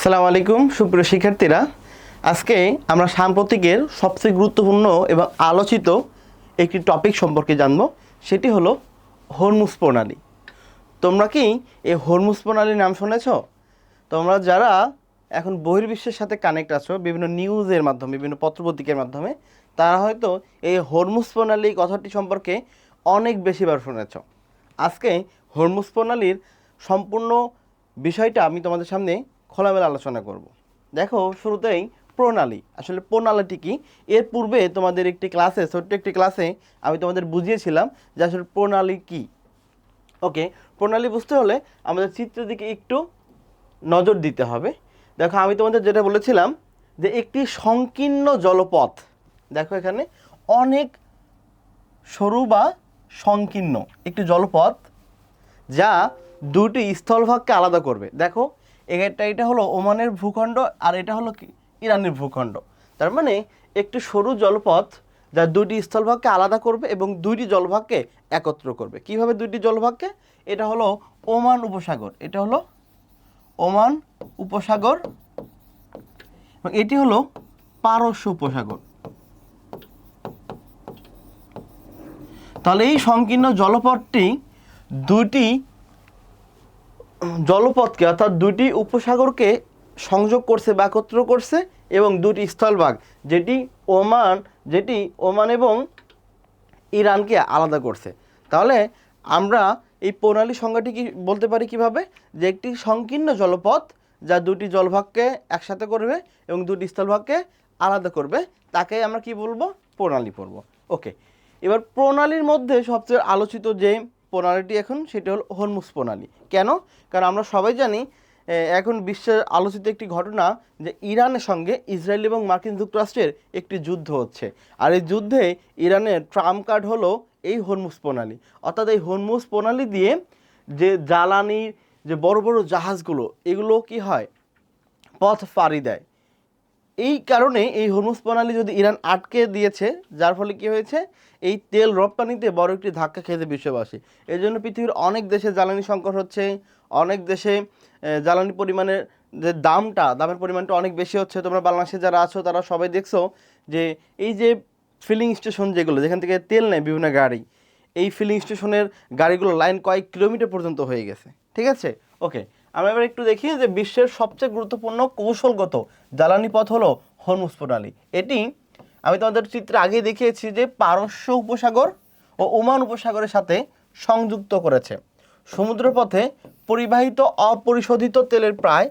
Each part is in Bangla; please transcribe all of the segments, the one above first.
আসসালামু আলাইকুম সুপ্রিয় শিক্ষার্থীরা, আজকে আমরা সাম্প্রতিকের সবচেয়ে গুরুত্বপূর্ণ এবং আলোচিত একটি টপিক সম্পর্কে জানব। সেটি হলো হরমুজ প্রণালী। তোমরা কি এই হরমুজ প্রণালীর নাম শুনেছ? তোমরা যারা এখন বহির্বিশ্বের সাথে কানেক্ট আছো বিভিন্ন নিউজের মাধ্যমে, বিভিন্ন পত্রপত্রিকার মাধ্যমে, তারা হয়তো এই হরমুজ প্রণালী কথাটি সম্পর্কে অনেক বেশিবার শুনেছ। আজকে হরমুজ প্রণালীর সম্পূর্ণ বিষয়টা আমি তোমাদের সামনে খোলামেলা আলোচনা করব। দেখো, শুরুতেই প্রণালী, আসলে প্রণালীটি কি? এর পূর্বে তোমাদের ছোট্ট একটি ক্লাসে আমি তোমাদের বুঝিয়েছিলাম যে আসলে প্রণালী কি। ওকে, প্রণালী বুঝতে হলে আমাদের চিত্রের দিকে একটু নজর দিতে হবে। দেখো, আমি তোমাদের যেটা বলেছিলাম যে একটি সংকীর্ণ জলপথ, দেখো এখানে অনেক সরু বা সংকীর্ণ একটি জলপথ যা দুটি স্থলভাগকে আলাদা করবে। দেখো, এটা হলো ওমানের ভূখণ্ড আর এটা হলো কি ইরানের ভূখণ্ড। তার মানে একটি সরু জলপথ যা দুটি স্থলভাগকে আলাদা করবে এবং দুইটি জলভাগকে একত্র করবে। কিভাবে দুইটি জলভাগকে? এটা হলো ওমান উপসাগর, এটা হলো ওমান উপসাগর এবং এটি হলো পারস্য উপসাগর। তাহলে এই সংকীর্ণ জলপথটি দুটি জলপথকে অর্থাৎ দুটি উপসাগরকে সংযোগ করছে বা একত্র করছে এবং দুটি স্থলভাগ যেটি ওমান এবং ইরানকে আলাদা করছে। তাহলে আমরা এই প্রণালী সংজ্ঞাটি কি বলতে পারি কিভাবে? যে একটি সংকীর্ণ জলপথ যা দুটি জলভাগকে একসাথে করবে এবং দুটি স্থলভাগকে আলাদা করবে, তাকে আমরা কি বলবো? প্রণালী বলবো। ওকে, এবার প্রণালীর মধ্যে সবচেয়ে আলোচিত যে প্রণালীটি এখন, সেটি হলো হরমুজ প্রণালী। কেন? কারণ আমরা সবাই জানি এখন বিশ্বের আলোচিত একটি ঘটনা যে ইরানের সঙ্গে ইসরায়েল এবং মার্কিন যুক্তরাষ্ট্রের একটি যুদ্ধ হচ্ছে। আর এই যুদ্ধে ইরানের ট্রাম্প কার্ড হলো এই হরমুজ প্রণালী। অর্থাৎ এই হরমুজ প্রণালী দিয়ে যে জ্বালানির যে বড় বড় জাহাজগুলো, এগুলো কি হয়? পথ পাড়ি দেয়। এই কারণে এই হরমুজ প্রণালী যদি ইরান আটকে দিয়েছে, যার ফলে কি হয়েছে? এই তেল রপ্তানিতে বড় একটি ধাক্কা খেয়েছে বিশ্ববাসী। এই জন্য পৃথিবীর অনেক দেশে জ্বালানি সংকট হচ্ছে, অনেক দেশে জ্বালানি পরিমাণের যে দামের পরিমাণটা অনেক বেশি হচ্ছে। তোমরা বাংলাদেশে যারা আছো তারা সবাই দেখছো যে এই যে ফিলিং স্টেশন যেগুলো, যেখান থেকে তেল নেয় বিভিন্ন গাড়ি, এই ফিলিং স্টেশনের গাড়িগুলো লাইন কয়েক কিলোমিটার পর্যন্ত হয়ে গেছে। ঠিক আছে? ওকে, আমরা এবার একটু দেখি যে বিশ্বের সবচেয়ে গুরুত্বপূর্ণ কৌশলগত জ্বালানি পথ হলো হরমুজ প্রণালী। এটি আমি তোমাদের চিত্রে আগেই দেখিয়েছি যে পারস্য উপসাগর ও ওমান উপসাগরের সাথে সংযুক্ত করেছে। সমুদ্রপথে পরিবাহিত অপরিশোধিত তেলের প্রায়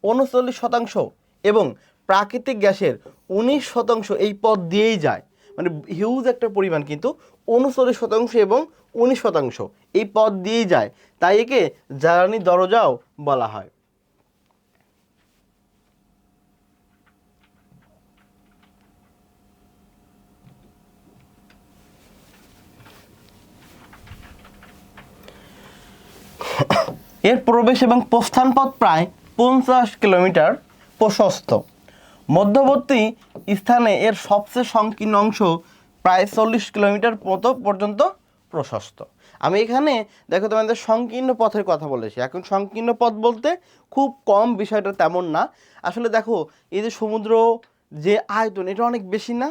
39% এবং প্রাকৃতিক গ্যাসের 19% এই পথ দিয়েই যায়। মানে হিউজ একটা পরিমাণ, কিন্তু 39% এবং 19% এই পথ দিয়েই যায়। তাই একে জ্বালানি দরজাও বলা হয়। এর প্রবেশ এবং প্রস্থান পথ প্রায় 50 কিলোমিটার প্রশস্ত। মধ্যবর্তী স্থানে এর সবচেয়ে সংকীর্ণ অংশ প্রায় 40 কিলোমিটার মতো পর্যন্ত প্রশস্ত। আমি এখানে দেখো তোমাদের সংকীর্ণ পথের কথা বলেছি। এখন সংকীর্ণ পথ বলতে খুব কম, বিষয়টা তেমন না। আসলে দেখো, এই যে সমুদ্র যে আয়তন, এটা অনেক বেশি না?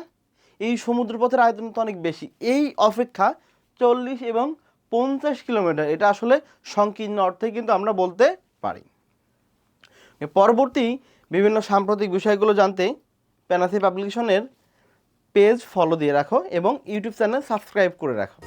এই সমুদ্র পথের আয়তন তো অনেক বেশি। এই অপেক্ষা 40 এবং 50 কিলোমিটার, এটা আসলে সংকীর্ণ অর্থে কিন্তু আমরা বলতে পারি। পরবর্তী বিভিন্ন সাম্প্রতিক বিষয়গুলো জানতে প্যানাসি পাবলিকেশনের পেজ ফলো দিয়ে রাখো এবং ইউটিউব চ্যানেল সাবস্ক্রাইব করে রাখো।